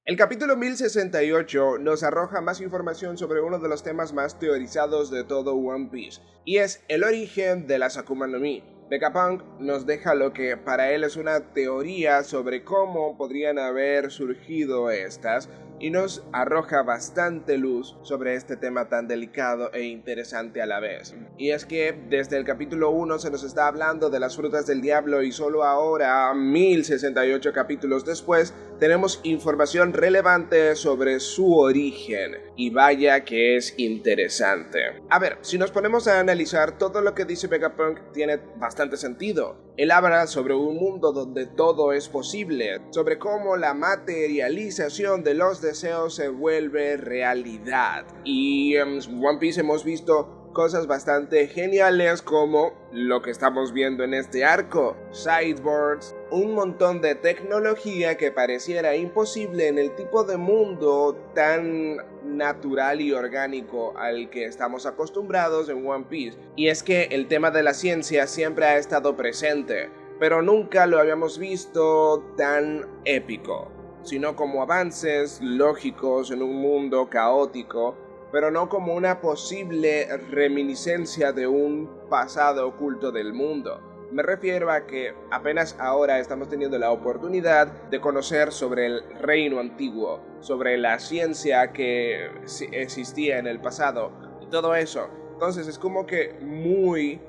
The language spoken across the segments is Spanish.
El capítulo 1068 nos arroja más información sobre uno de los temas más teorizados de todo One Piece, y es el origen de las Akuma no Mi. Vegapunk nos deja lo que para él es una teoría sobre cómo podrían haber surgido estas, y nos arroja bastante luz sobre este tema tan delicado e interesante a la vez. Y es que desde el capítulo 1 se nos está hablando de las frutas del diablo y solo ahora, 1068 capítulos después, tenemos información relevante sobre su origen. Y vaya que es interesante. A ver, si nos ponemos a analizar, todo lo que dice Vegapunk tiene bastante sentido. Él habla sobre un mundo donde todo es posible, sobre cómo la materialización de los deseos se vuelve realidad. Y en One Piece hemos visto cosas bastante geniales como lo que estamos viendo en este arco, sideboards, un montón de tecnología que pareciera imposible en el tipo de mundo tan natural y orgánico al que estamos acostumbrados en One Piece. Y es que el tema de la ciencia siempre ha estado presente, pero nunca lo habíamos visto tan épico, sino como avances lógicos en un mundo caótico, pero no como una posible reminiscencia de un pasado oculto del mundo. Me refiero a que apenas ahora estamos teniendo la oportunidad de conocer sobre el reino antiguo, sobre la ciencia que existía en el pasado y todo eso. Entonces es como que muy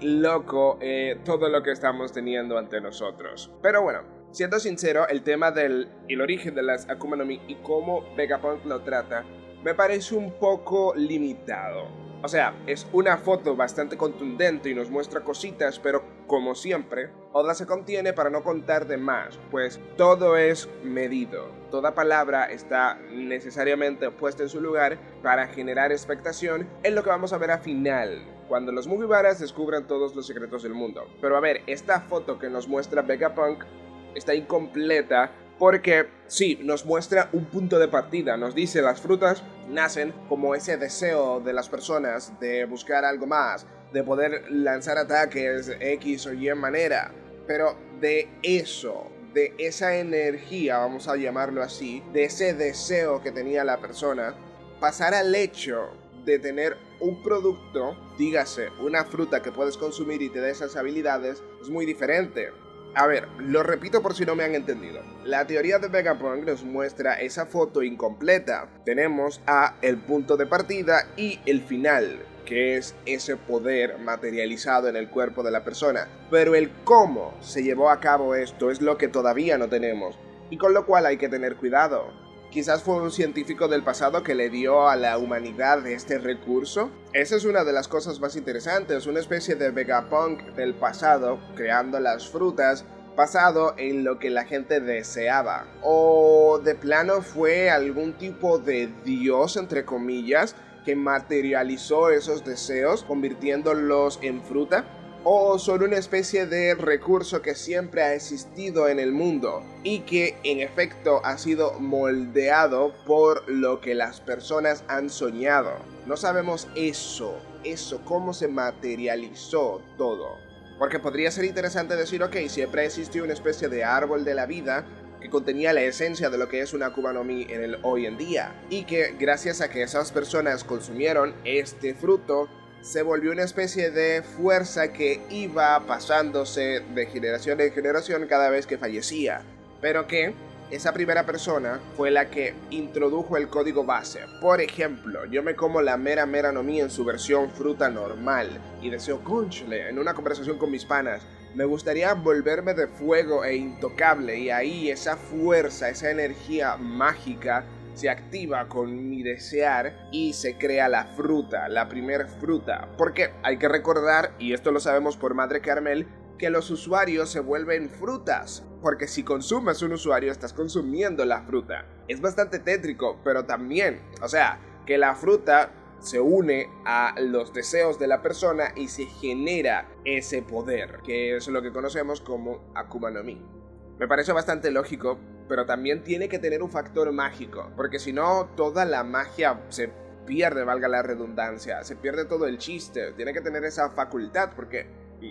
loco todo lo que estamos teniendo ante nosotros. Pero bueno, siendo sincero, el tema del origen de las Akuma no Mi y cómo Vegapunk lo trata me parece un poco limitado. O sea, es una foto bastante contundente y nos muestra cositas, pero como siempre, Oda se contiene para no contar de más, pues todo es medido. Toda palabra está necesariamente puesta en su lugar para generar expectación en lo que vamos a ver al final, cuando los Mugiwaras descubran todos los secretos del mundo. Pero a ver, esta foto que nos muestra Vegapunk está incompleta porque sí, nos muestra un punto de partida, nos dice las frutas nacen como ese deseo de las personas de buscar algo más, de poder lanzar ataques X o Y manera, pero de eso, de esa energía, vamos a llamarlo así, de ese deseo que tenía la persona, pasar al hecho de tener un producto, dígase, una fruta que puedes consumir y te da esas habilidades, es muy diferente. A ver, lo repito por si no me han entendido. La teoría de Vegapunk nos muestra esa foto incompleta. Tenemos a el punto de partida y el final, que es ese poder materializado en el cuerpo de la persona. Pero el cómo se llevó a cabo esto es lo que todavía no tenemos, y con lo cual hay que tener cuidado. Quizás fue un científico del pasado que le dio a la humanidad este recurso. Esa es una de las cosas más interesantes, una especie de Vegapunk del pasado, creando las frutas, basado en lo que la gente deseaba. O de plano fue algún tipo de dios, entre comillas, que materializó esos deseos, convirtiéndolos en fruta. O son una especie de recurso que siempre ha existido en el mundo y que en efecto ha sido moldeado por lo que las personas han soñado. No sabemos eso, cómo se materializó todo. Porque podría ser interesante decir, ok, siempre existió una especie de árbol de la vida que contenía la esencia de lo que es una Akuma no Mi en el hoy en día, y que gracias a que esas personas consumieron este fruto, se volvió una especie de fuerza que iba pasándose de generación en generación cada vez que fallecía, pero que esa primera persona fue la que introdujo el código base. Por ejemplo, yo me como la mera no Mi en su versión fruta normal y deseo, cónchale, en una conversación con mis panas, me gustaría volverme de fuego e intocable, y ahí esa fuerza, esa energía mágica se activa con mi desear y se crea la fruta, la primer fruta. Porque hay que recordar, y esto lo sabemos por Madre Carmel, que los usuarios se vuelven frutas. Porque si consumes un usuario, estás consumiendo la fruta. Es bastante tétrico, pero también, o sea, que la fruta se une a los deseos de la persona y se genera ese poder, que es lo que conocemos como Akuma no Mi. Me parece bastante lógico, pero también tiene que tener un factor mágico, porque si no, toda la magia se pierde, valga la redundancia, se pierde todo el chiste. Tiene que tener esa facultad, porque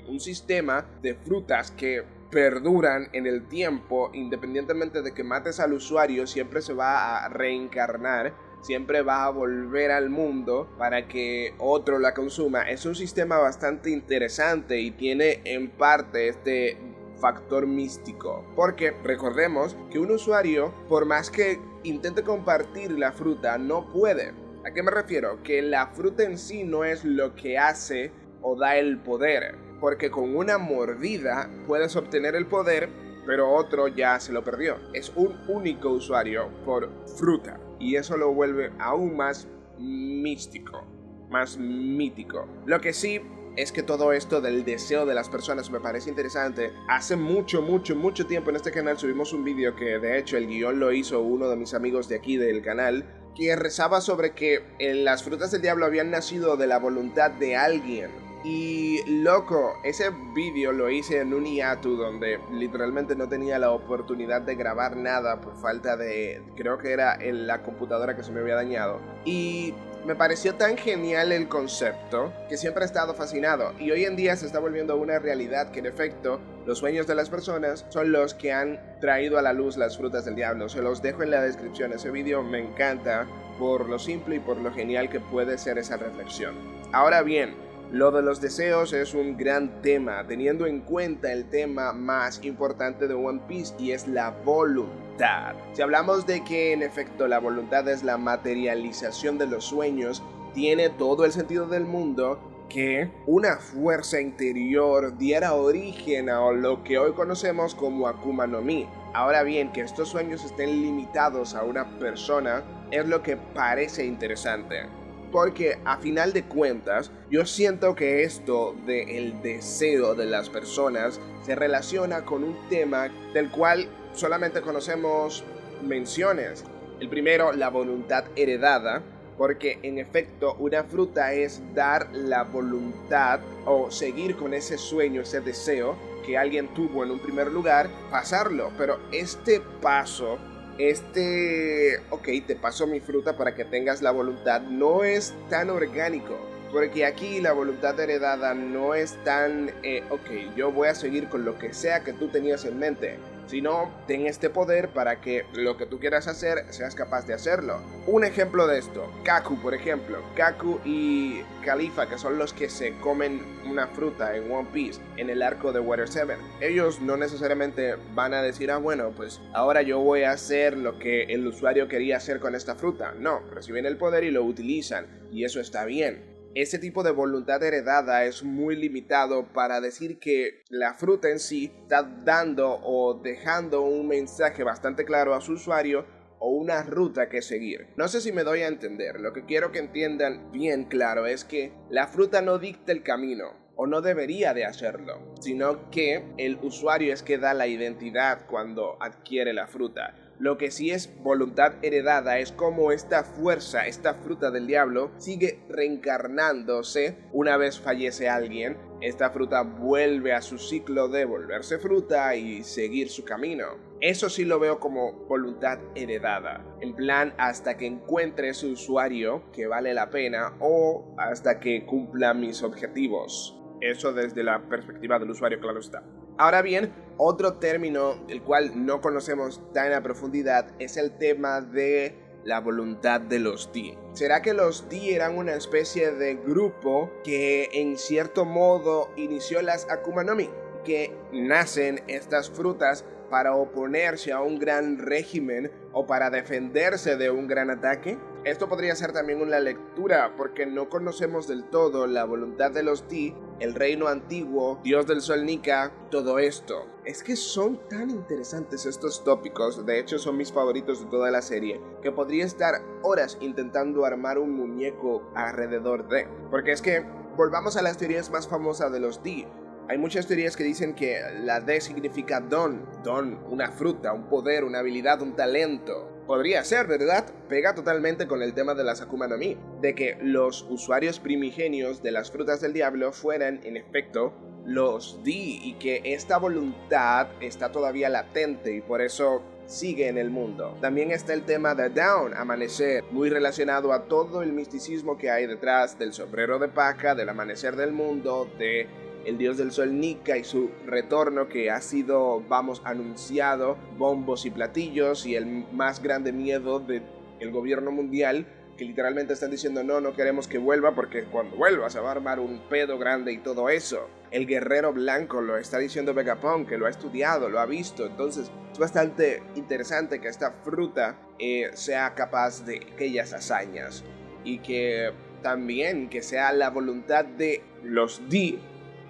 un sistema de frutas que perduran en el tiempo, independientemente de que mates al usuario, siempre se va a reencarnar, siempre va a volver al mundo para que otro la consuma. Es un sistema bastante interesante y tiene en parte este factor místico, porque recordemos que un usuario, por más que intente compartir la fruta, no puede. ¿A qué me refiero? Que la fruta en sí no es lo que hace o da el poder, porque con una mordida puedes obtener el poder, pero otro ya se lo perdió. Es un único usuario por fruta, y eso lo vuelve aún más místico, más mítico. Lo que sí es que todo esto del deseo de las personas me parece interesante. Hace mucho tiempo en este canal subimos un vídeo que de hecho el guión lo hizo uno de mis amigos de aquí del canal, que rezaba sobre que las frutas del diablo habían nacido de la voluntad de alguien. Y loco, ese vídeo lo hice en un hiato donde literalmente no tenía la oportunidad de grabar nada por falta de, creo que era en la computadora que se me había dañado. Y me pareció tan genial el concepto que siempre he estado fascinado, y hoy en día se está volviendo una realidad que en efecto los sueños de las personas son los que han traído a la luz las frutas del diablo. Se los dejo en la descripción. Ese vídeo me encanta por lo simple y por lo genial que puede ser esa reflexión. Ahora bien, lo de los deseos es un gran tema, teniendo en cuenta el tema más importante de One Piece, y es la voluntad. Si hablamos de que en efecto la voluntad es la materialización de los sueños, tiene todo el sentido del mundo que una fuerza interior diera origen a lo que hoy conocemos como Akuma no Mi. Ahora bien, que estos sueños estén limitados a una persona es lo que parece interesante, porque a final de cuentas yo siento que esto del deseo de las personas se relaciona con un tema del cual solamente conocemos menciones. El primero, la voluntad heredada, porque en efecto una fruta es dar la voluntad o seguir con ese sueño, ese deseo que alguien tuvo en un primer lugar, pasarlo. Pero este paso, ok, te paso mi fruta para que tengas la voluntad, no es tan orgánico, porque aquí la voluntad heredada no es tan, ok, yo voy a seguir con lo que sea que tú tenías en mente, sino ten este poder para que lo que tú quieras hacer seas capaz de hacerlo. Un ejemplo de esto, Kaku por ejemplo, Kaku y Califa, que son los que se comen una fruta en One Piece en el arco de Water 7. Ellos no necesariamente van a decir, bueno, pues ahora yo voy a hacer lo que el usuario quería hacer con esta fruta. No, reciben el poder y lo utilizan, y eso está bien. Ese tipo de voluntad heredada es muy limitado para decir que la fruta en sí está dando o dejando un mensaje bastante claro a su usuario o una ruta que seguir. No sé si me doy a entender. Lo que quiero que entiendan bien claro es que la fruta no dicta el camino, o no debería de hacerlo, sino que el usuario es que da la identidad cuando adquiere la fruta. Lo que sí es voluntad heredada es como esta fuerza, esta fruta del diablo, sigue reencarnándose. Una vez fallece alguien, esta fruta vuelve a su ciclo de volverse fruta y seguir su camino. Eso sí lo veo como voluntad heredada, en plan hasta que encuentre su usuario que vale la pena o hasta que cumpla mis objetivos. Eso desde la perspectiva del usuario, claro está. Ahora bien, otro término el cual no conocemos tan a profundidad es el tema de la voluntad de los D. ¿Será que los D eran una especie de grupo que en cierto modo inició las Akuma no Mi? Que nacen estas frutas para oponerse a un gran régimen o para defenderse de un gran ataque. Esto podría ser también una lectura, porque no conocemos del todo la voluntad de los D, el reino antiguo, Dios del Sol Nika, todo esto. Es que son tan interesantes estos tópicos, de hecho son mis favoritos de toda la serie, que podría estar horas intentando armar un muñeco alrededor de. Porque es que, volvamos a las teorías más famosas de los D. Hay muchas teorías que dicen que la D significa don, una fruta, un poder, una habilidad, un talento. Podría ser, ¿verdad? Pega totalmente con el tema de las Akuma no Mi, de que los usuarios primigenios de las frutas del diablo fueran, en efecto, los D, y que esta voluntad está todavía latente y por eso sigue en el mundo. También está el tema de Dawn, amanecer, muy relacionado a todo el misticismo que hay detrás del sombrero de paja, del amanecer del mundo, de el dios del sol Nika y su retorno que ha sido, anunciado, bombos y platillos, y el más grande miedo del gobierno mundial, que literalmente están diciendo no queremos que vuelva porque cuando vuelva se va a armar un pedo grande y todo eso. El guerrero blanco lo está diciendo Vegapunk, que lo ha estudiado, lo ha visto. Entonces es bastante interesante que esta fruta sea capaz de aquellas hazañas, y que también que sea la voluntad de los Di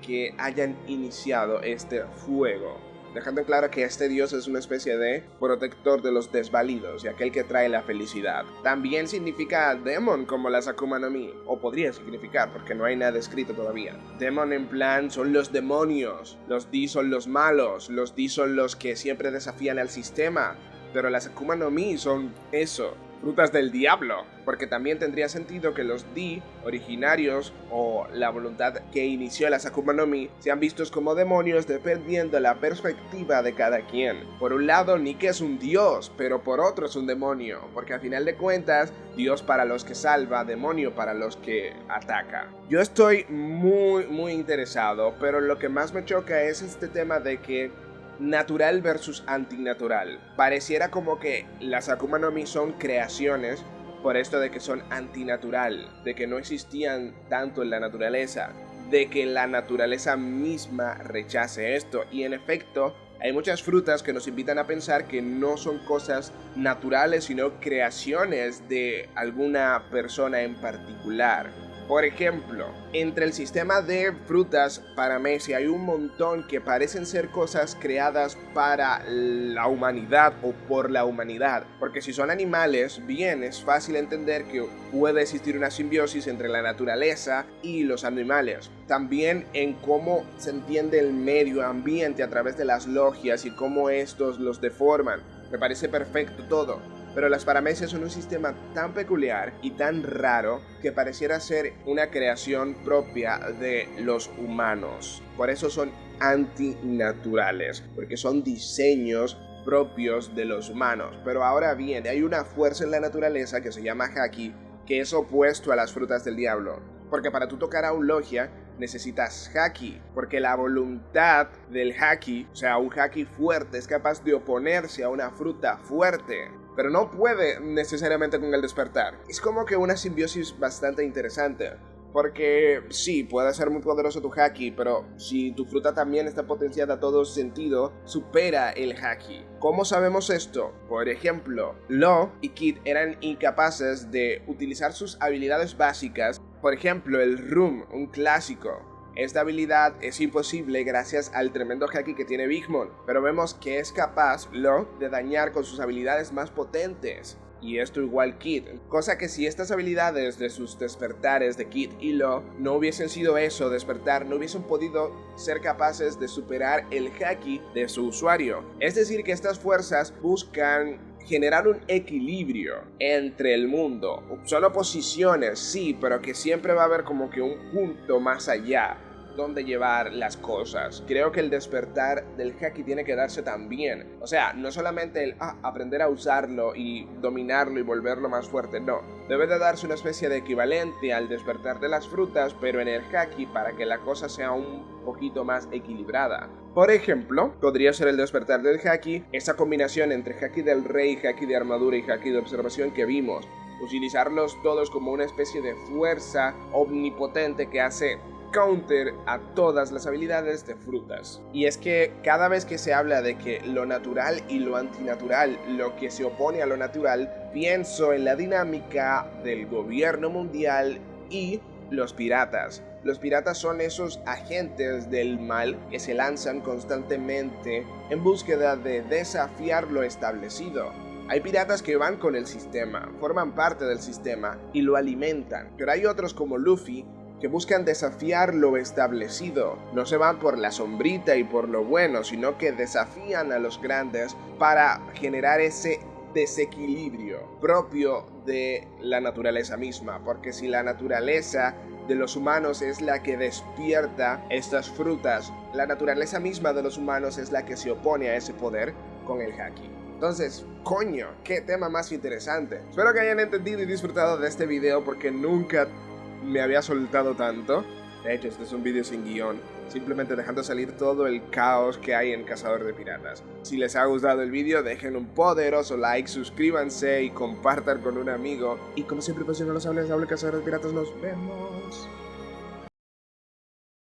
que hayan iniciado este fuego, dejando claro que este dios es una especie de protector de los desvalidos y aquel que trae la felicidad. También significa demon como las Akuma no Mi, o podría significar porque no hay nada escrito todavía. Demon en plan son los demonios, los Di son los malos, los Di son los que siempre desafían al sistema, pero las Akuma no Mi son eso, frutas del diablo, porque también tendría sentido que los Di originarios o la voluntad que inició las Akuma no Mi sean vistos como demonios dependiendo la perspectiva de cada quien. Por un lado, Nika es un dios, pero por otro es un demonio, porque a final de cuentas, dios para los que salva, demonio para los que ataca. Yo estoy muy interesado, pero lo que más me choca es este tema de que natural versus antinatural. Pareciera como que las Akuma no Mi son creaciones por esto de que son antinatural, de que no existían tanto en la naturaleza, de que la naturaleza misma rechace esto. Y en efecto, hay muchas frutas que nos invitan a pensar que no son cosas naturales, sino creaciones de alguna persona en particular. Por ejemplo, entre el sistema de frutas Parameci hay un montón que parecen ser cosas creadas para la humanidad o por la humanidad. Porque si son animales, bien, es fácil entender que puede existir una simbiosis entre la naturaleza y los animales. También en cómo se entiende el medio ambiente a través de las logias y cómo estos los deforman. Me parece perfecto todo. Pero las paramecias son un sistema tan peculiar y tan raro que pareciera ser una creación propia de los humanos. Por eso son antinaturales, porque son diseños propios de los humanos. Pero ahora bien, hay una fuerza en la naturaleza que se llama Haki, que es opuesto a las frutas del diablo. Porque para tú tocar a un logia necesitas Haki, porque la voluntad del Haki, o sea, un Haki fuerte, es capaz de oponerse a una fruta fuerte, pero no puede necesariamente con el despertar. Es como que una simbiosis bastante interesante, porque sí, puede ser muy poderoso tu Haki, pero si tu fruta también está potenciada a todo sentido, supera el Haki. ¿Cómo sabemos esto? Por ejemplo, Law y Kid eran incapaces de utilizar sus habilidades básicas. Por ejemplo, el Room, un clásico. Esta habilidad es imposible gracias al tremendo Haki que tiene Big Mom, pero vemos que es capaz Law de dañar con sus habilidades más potentes. Y esto igual Kid, cosa que si estas habilidades de sus despertares de Kid y Law no hubiesen sido eso, despertar, no hubiesen podido ser capaces de superar el Haki de su usuario. Es decir, que estas fuerzas buscan generar un equilibrio entre el mundo. Son oposiciones, sí, pero que siempre va a haber como que un punto más allá donde llevar las cosas. Creo que el despertar del Haki tiene que darse también. O sea, no solamente el aprender a usarlo y dominarlo y volverlo más fuerte, no. Debe de darse una especie de equivalente al despertar de las frutas, pero en el Haki para que la cosa sea un poquito más equilibrada. Por ejemplo, podría ser el despertar del Haki, esa combinación entre Haki del Rey, Haki de armadura y Haki de observación que vimos. Utilizarlos todos como una especie de fuerza omnipotente que hace counter a todas las habilidades de frutas. Y es que cada vez que se habla de que lo natural y lo antinatural, lo que se opone a lo natural, pienso en la dinámica del gobierno mundial y los piratas. Los piratas son esos agentes del mal que se lanzan constantemente en búsqueda de desafiar lo establecido. Hay piratas que van con el sistema, forman parte del sistema y lo alimentan, pero hay otros como Luffy que buscan desafiar lo establecido. No se van por la sombrita y por lo bueno, sino que desafían a los grandes para generar ese desequilibrio propio de la naturaleza misma. Porque si la naturaleza de los humanos es la que despierta estas frutas, la naturaleza misma de los humanos es la que se opone a ese poder con el Haki. Entonces, coño, qué tema más interesante. Espero que hayan entendido y disfrutado de este video porque nunca me había soltado tanto. De hecho, este es un vídeo sin guión. simplemente dejando salir todo el caos que hay en Cazador de Piratas. Si les ha gustado el vídeo, dejen un poderoso like, suscríbanse y compartan con un amigo. Y como siempre, pues yo no lo saben, les hablo Cazador de Piratas, nos vemos.